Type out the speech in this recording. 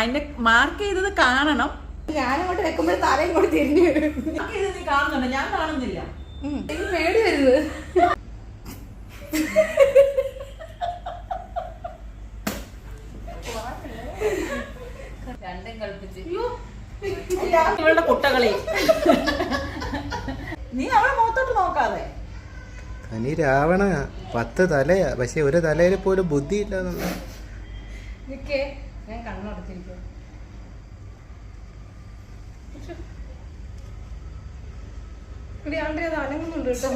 അതിന്റെ മാർക്ക് ചെയ്തത് കാണണം. ഞാനങ്ങോട്ട് വെക്കുമ്പോൾ തലയും കൂടി തിരിഞ്ഞു വരും. നീ കാണുന്നുണ്ടോ? ഞാൻ കാണുന്നില്ല. എനിക്ക് പേടി വരുന്നത്. രണ്ടും കളിപ്പിച്ച് ഇവളുടെ കുട്ടകളി. നീ അവളെ മുഖത്തോട്ട് നോക്കാതെ. തനി രാവണ 10 തലയാ, പക്ഷെ ഒരു തലയിൽ പോലും ബുദ്ധി ഇല്ലാന്നുള്ള. ഞാൻ കണ്ണടച്ചിരിക്കും. അനങ്ങുന്നുണ്ട് കേട്ടോ.